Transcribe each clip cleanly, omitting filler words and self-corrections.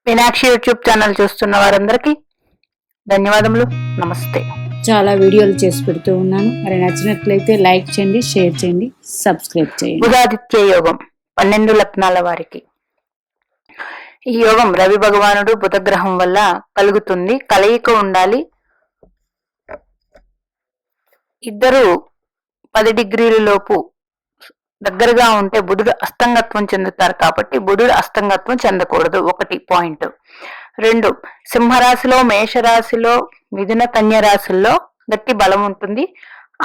Meenakshi YouTube channel చూస్తున్న వారందరికీ ధన్యవాదములు. నమస్తే. చాలా వీడియోలు చేసి పెడుతూ ఉన్నాను. మరి నచ్చినట్లయితే లైక్ చేయండి, షేర్ చేయండి, సబ్స్క్రైబ్ చేయండి. బుధాదిత్య యోగం 12 లగ్నాల వారికి ఈ యోగం రవి భగవానుడు బుధగ్రహం వల్ల కలుగుతుంది. కలయిక ఉండాలి. ఇద్దరు 10 డిగ్రీల లోపు దగ్గరగా ఉంటే బుధుడు అస్తంగత్వం చెందుతారు. కాబట్టి బుధుడు అస్తంగత్వం చెందకూడదు. 1 పాయింట్. 2 సింహరాశిలో, మేషరాశిలో, మిథున కన్య రాశుల్లో గట్టి బలం ఉంటుంది.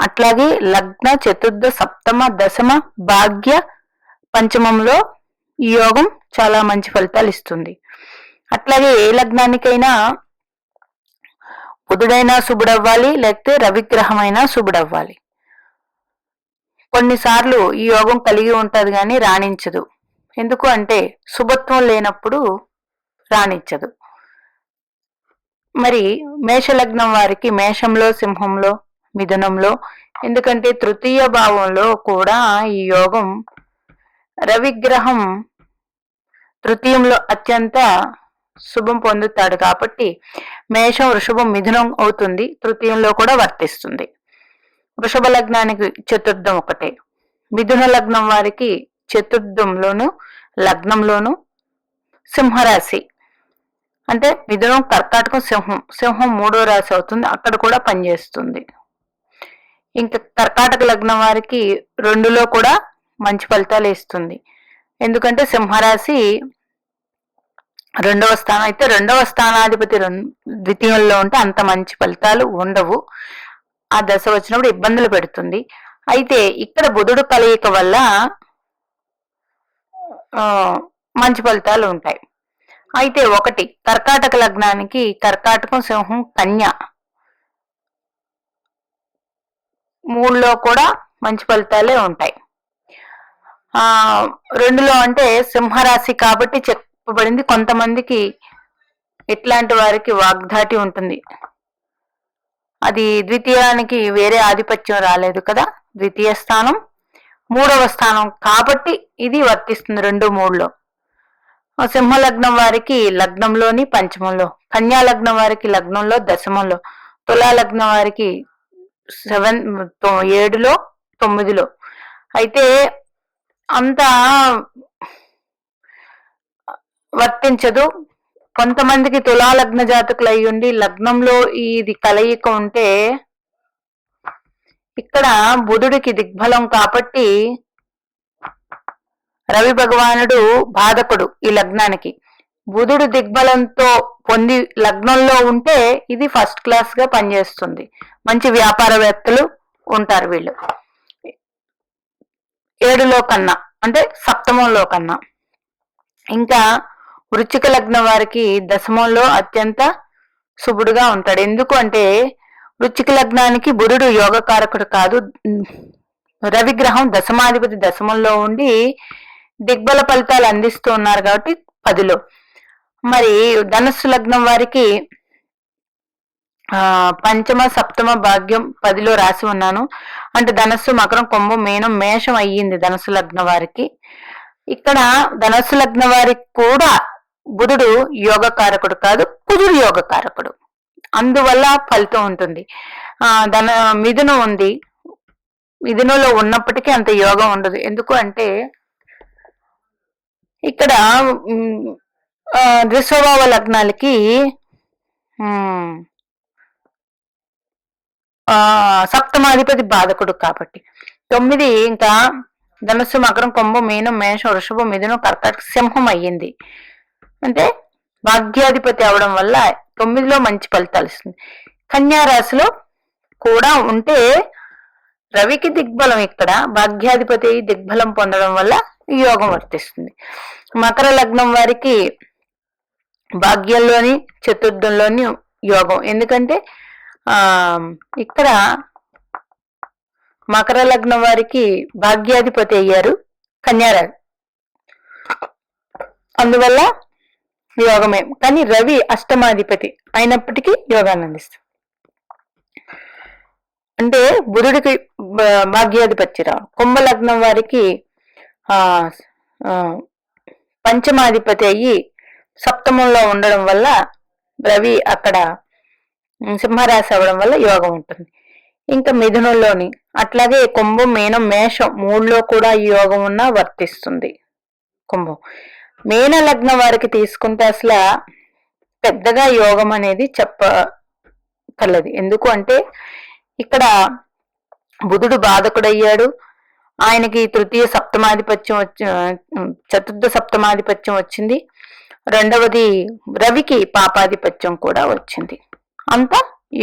అట్లాగే లగ్న, చతుర్థ, సప్తమ, దశమ, భాగ్య, పంచమంలో ఈ యోగం చాలా మంచి ఫలితాలు ఇస్తుంది. అట్లాగే ఏ లగ్నానికైనా బుధుడైనా శుభుడవ్వాలి, లేకపోతే రవిగ్రహమైనా శుభుడవ్వాలి. కొన్నిసార్లు ఈ యోగం కలిగి ఉంటది కానీ రాణించదు. ఎందుకు అంటే శుభత్వం లేనప్పుడు రాణించదు. మరి మేషలగ్నం వారికి మేషంలో, సింహంలో, మిథునంలో, ఎందుకంటే తృతీయ భావంలో కూడా ఈ యోగం రవిగ్రహం తృతీయంలో అత్యంత శుభం పొందుతాడు. కాబట్టి మేషం, వృషభం, మిథునం అవుతుంది. తృతీయంలో కూడా వర్తిస్తుంది. వృషభ లగ్నానికి చతుర్థం ఒకటే. మిథున లగ్నం వారికి చతుర్థంలోను, లగ్నంలోను సింహరాశి అంటే మిథునం, కర్కాటకం, సింహం 3వ రాశి అవుతుంది. అక్కడ కూడా పనిచేస్తుంది. ఇంకా కర్కాటక లగ్నం వారికి 2లో కూడా మంచి ఫలితాలు ఇస్తుంది. ఎందుకంటే సింహరాశి 2వ స్థానం అయితే 2వ స్థానాధిపతి ద్వితీయంలో ఉంటే అంత మంచి ఫలితాలు ఉండవు. ఆ దశ వచ్చినప్పుడు ఇబ్బందులు పెడుతుంది. అయితే ఇక్కడ బుధుడు కలయిక వల్ల మంచి ఫలితాలు ఉంటాయి. అయితే 1 కర్కాటక లగ్నానికి కర్కాటకం, సింహం, కన్య 3లో కూడా మంచి ఫలితాలే ఉంటాయి. 2లో అంటే సింహరాశి కాబట్టి చెప్పబడింది. కొంతమందికి ఇట్లాంటి వారికి వాగ్దాటి ఉంటుంది. అది ద్వితీయానికి వేరే ఆధిపత్యం రాలేదు కదా. ద్వితీయ స్థానం 3వ స్థానం కాబట్టి ఇది వర్తిస్తుంది 2, 3లో. సింహ లగ్నం వారికి లగ్నంలోని పంచమంలో, కన్యా లగ్నం వారికి లగ్నంలో దశమంలో, తులా లగ్నం వారికి 7లో, 9లో. అయితే అంత వర్తించదు. కొంతమందికి తులా లగ్న జాతకులు అయి ఉండి లగ్నంలో ఇది కలయిక ఉంటే ఇక్కడ బుధుడికి దిగ్బలం కాబట్టి రవి భగవానుడు బాధకుడు ఈ లగ్నానికి. బుధుడు దిగ్బలంతో పొంది లగ్నంలో ఉంటే ఇది ఫస్ట్ క్లాస్ గా పనిచేస్తుంది. మంచి వ్యాపారవేత్తలు ఉంటారు వీళ్ళు 7లో కన్నా, అంటే సప్తమంలో కన్నా. ఇంకా వృశ్చిక లగ్నం వారికి దశమంలో అత్యంత శుభుడుగా ఉంటాడు. ఎందుకు అంటే వృశ్చిక లగ్నానికి బుధుడు యోగకారకుడు కాదు. రవిగ్రహం దశమాధిపతి దశమంలో ఉండి దిగ్బల ఫలితాలు అందిస్తూ ఉన్నారు కాబట్టి 10లో. మరి ధనస్సు లగ్నం వారికి పంచమ, సప్తమ, భాగ్యం 10లో రాసి ఉన్నాను. అంటే ధనస్సు, మకరం, కుంభం, మీనం, మేషం అయ్యింది ధనస్సు లగ్న వారికి. ఇక్కడ ధనస్సు లగ్న వారికి కూడా బుధుడు యోగకారకుడు కాదు, కుజుడు యోగకారకుడు. అందువల్ల ఫలితం ఉంటుంది. మిథునం ఉంది. మిథునంలో ఉన్నప్పటికీ అంత యోగం ఉండదు. ఎందుకు అంటే ఇక్కడ ద్విస్వభావ లగ్నాలకి సప్తమాధిపతి బాధకుడు కాబట్టి 9 ఇంకా ధనుస్సు, మకరం, కుంభం, మీనం, మేషం, వృషభం, మిథునం, కర్కాటక, సింహం అయ్యింది. అంటే భాగ్యాధిపతి అవడం వల్ల 9లో మంచి ఫలితాలు ఇస్తుంది. కన్యా రాశిలో కూడా ఉంటే రవికి దిగ్బలం, ఇక్కడ భాగ్యాధిపతి దిగ్బలం పొందడం వల్ల ఈ యోగం వర్తిస్తుంది. మకర లగ్నం వారికి భాగ్యంలోని చతుర్థంలోని యోగం. ఎందుకంటే ఇక్కడ మకర లగ్నం వారికి భాగ్యాధిపతి అయ్యారు కన్యారాశి, అందువల్ల యోగమే. కానీ రవి అష్టమాధిపతి అయినప్పటికీ యోగాన్ని అందిస్తాడు. అంటే బుధుడికి భాగ్యాధిపతి రావడం. కుంభ లగ్నం వారికి పంచమాధిపతి అయ్యి సప్తమంలో ఉండడం వల్ల రవి అక్కడ సింహరాశి అవ్వడం వల్ల యోగం ఉంటుంది. ఇంకా మిథునంలోని అట్లాగే కుంభం, మీనం, మేషం 3లో కూడా ఈ యోగం ఉన్నా వర్తిస్తుంది. కుంభం, మీన లగ్నం వారికి తీసుకుంటే అసలు పెద్దగా యోగం అనేది చెప్పగలదు. ఎందుకు అంటే ఇక్కడ బుధుడు బాధకుడయ్యాడు, ఆయనకి తృతీయ సప్తమాధిపత్యం చతుర్థ సప్తమాధిపత్యం వచ్చింది. రెండవది రవికి పాపాధిపత్యం కూడా వచ్చింది. అంత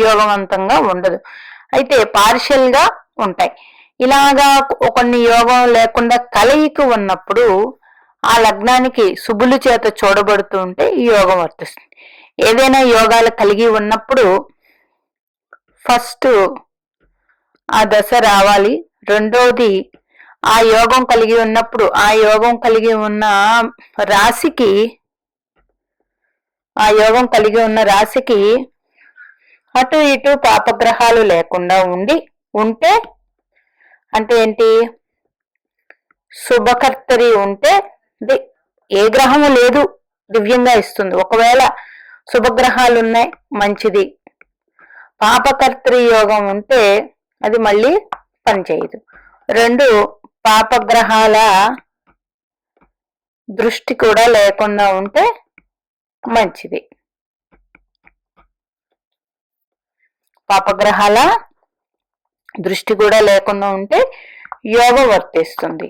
యోగవంతంగా ఉండదు, అయితే పార్షియల్ గా ఉంటాయి. ఇలాగా కొన్ని యోగం లేకుండా కలయిక ఉన్నప్పుడు ఆ లగ్నానికి శుభుల చేత చూడబడుతూ ఉంటే ఈ యోగం వర్తిస్తుంది. ఏదైనా యోగాలు కలిగి ఉన్నప్పుడు ఫస్ట్ ఆ దశ రావాలి. రెండోది ఆ యోగం కలిగి ఉన్నప్పుడు ఆ యోగం కలిగి ఉన్న రాశికి అటు ఇటు పాపగ్రహాలు లేకుండా ఉంటే అంటే ఏంటి, శుభకర్తరి ఉంటే ఏ గ్రహము లేదు దివ్యంగా ఇస్తుంది. ఒకవేళ శుభగ్రహాలు ఉన్నాయి మంచిది, పాపకర్తరి యోగం ఉంటే అది మళ్ళీ పనిచేయదు. 2 పాపగ్రహాల దృష్టి కూడా లేకుండా ఉంటే మంచిది. పాపగ్రహాల దృష్టి కూడా లేకుండా ఉంటే యోగం వర్తిస్తుంది.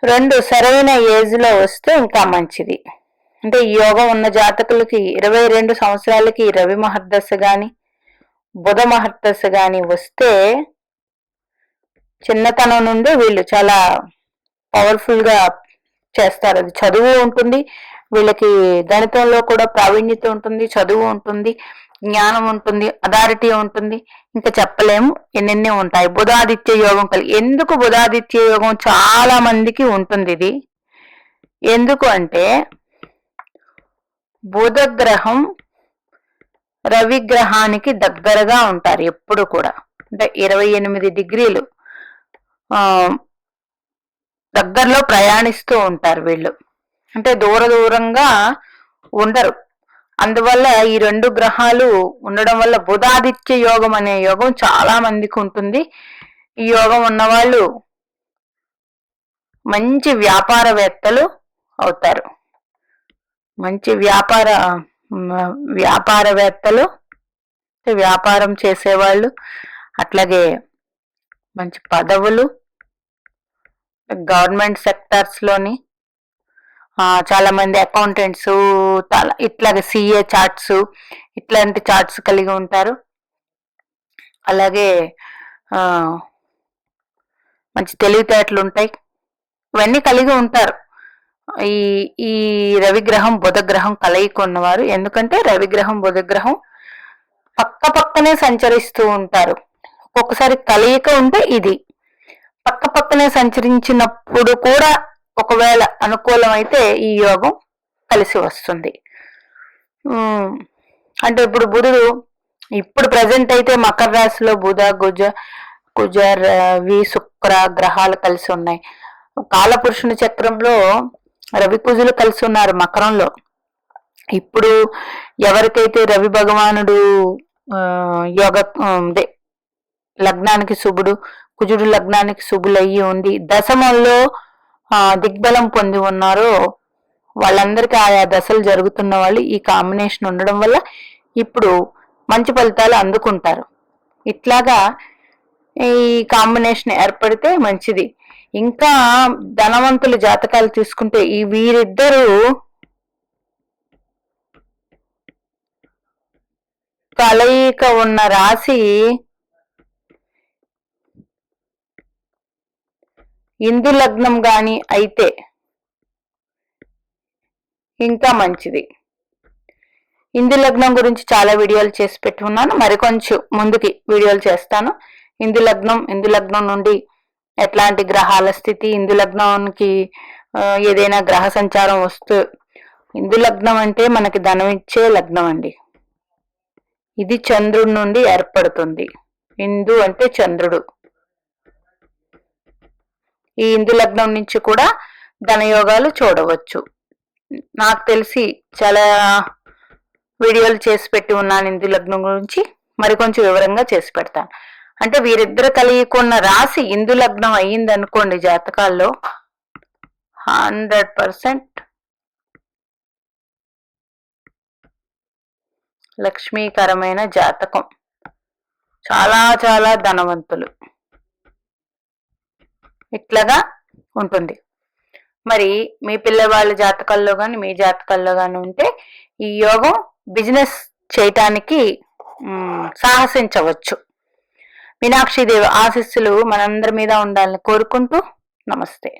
2 సరైన ఏజ్ లో వస్తే ఇంకా మంచిది. అంటే ఈ యోగం ఉన్న జాతకులకి 22 సంవత్సరాలకి రవి మహర్దశ గాని బుధ మహర్దశ గాని వస్తే చిన్నతనం నుండి వీళ్ళు చాలా పవర్ఫుల్ గా చేస్తారు. అది చదువు ఉంటుంది, వీళ్ళకి గణితంలో కూడా ప్రావీణ్యత ఉంటుంది, చదువు ఉంటుంది, జ్ఞానం ఉంటుంది, అథారిటీ ఉంటుంది, ఇంకా చెప్పలేము, ఎన్నెన్ని ఉంటాయి. బుధాదిత్య యోగం ఎందుకు బుధాదిత్య యోగం చాలా మందికి ఉంటుంది. ఇది ఎందుకు అంటే బుధ గ్రహం రవి గ్రహానికి దగ్గరగా ఉంటారు ఎప్పుడు కూడా. అంటే 28 డిగ్రీలు దగ్గరలో ప్రయాణిస్తూ ఉంటారు వీళ్ళు, అంటే దూరంగా ఉండరు. అందువల్ల ఈ 2 గ్రహాలు ఉండడం వల్ల బుధాదిత్య యోగం అనే యోగం చాలా మందికి ఉంటుంది. ఈ యోగం ఉన్నవాళ్ళు మంచి వ్యాపారవేత్తలు అవుతారు, మంచి వ్యాపారవేత్తలు, వ్యాపారం చేసేవాళ్ళు, అట్లాగే మంచి పదవులు గవర్నమెంట్ సెక్టార్స్ లోని చాలా మంది అకౌంటెంట్స్ ఇట్లాగే సిఏ చార్ట్స్ ఇట్లాంటి చార్ట్స్ కలిగి ఉంటారు. అలాగే మంచి తెలివితేటలు ఉంటాయి, ఇవన్నీ కలిగి ఉంటారు ఈ రవిగ్రహం బుధగ్రహం కలయిక ఉన్నవారు. ఎందుకంటే రవిగ్రహం బుధగ్రహం పక్కనే సంచరిస్తూ ఉంటారు. ఒక్కొక్కసారి కలయిక ఉంటే ఇది పక్కనే సంచరించినప్పుడు కూడా ఒకవేళ అనుకూలమైతే ఈ యోగం కలిసి వస్తుంది. అంటే ఇప్పుడు బుధుడు ఇప్పుడు ప్రజెంట్ అయితే మకర రాశిలో బుధ కుజ రవి శుక్ర గ్రహాలు కలిసి ఉన్నాయి. కాలపురుషుని చక్రంలో రవి కుజులు కలిసి ఉన్నారు మకరంలో. ఇప్పుడు ఎవరికైతే రవి భగవానుడు లగ్నానికి శుభుడు, కుజుడు లగ్నానికి శుభులయ్యి ఉంది, దశమంలో దిగ్బలం పొంది ఉన్నారో వాళ్ళందరికీ ఆయా దశలు జరుగుతున్న వాళ్ళు ఈ కాంబినేషన్ ఉండడం వల్ల ఇప్పుడు మంచి ఫలితాలు అందుకుంటారు. ఇట్లాగా ఈ కాంబినేషన్ ఏర్పడితే మంచిది. ఇంకా ధనవంతుల జాతకాలు తీసుకుంటే ఈ వీరిద్దరూ కలయిక ఉన్న రాశి ఇందు లగ్నం గాని అయితే ఇంకా మంచిది. ఇందు లగ్నం గురించి చాలా వీడియోలు చేసి పెట్టి ఉన్నాను, మరికొంచెం ముందుకి వీడియోలు చేస్తాను. ఇందు లగ్నం నుండి ఎట్లాంటి గ్రహాల స్థితి, ఇందు లగ్నానికి ఏదైనా గ్రహ సంచారం వస్తూ, ఇందు లగ్నం అంటే మనకి ధనం ఇచ్చే లగ్నం అండి. ఇది చంద్రుడి నుండి ఏర్పడుతుంది. ఇందు అంటే చంద్రుడు. ఈ ఇందు లగ్నం నుంచి కూడా ధనయోగాలు చూడవచ్చు. నాకు తెలిసి చాలా వీడియోలు చేసి పెట్టి ఉన్నాను హిందూ లగ్నం గురించి, మరి కొంచెం వివరంగా చేసి పెడతాను. అంటే వీరిద్దరు కలిగికున్న రాశి హిందూ లగ్నం అయ్యింది అనుకోండి, జాతకాల్లో 100% లక్ష్మీకరమైన జాతకం, చాలా చాలా ధనవంతులు ఇట్లాగా ఉంటుంది. మరి మీ పిల్లవాళ్ళ జాతకాల్లో కానీ మీ జాతకాల్లో కానీ ఉంటే ఈ యోగం బిజినెస్ చేయటానికి సాహసించవచ్చు. మీనాక్షిదేవి ఆశీస్సులు మనందరి మీద ఉండాలని కోరుకుంటూ నమస్తే.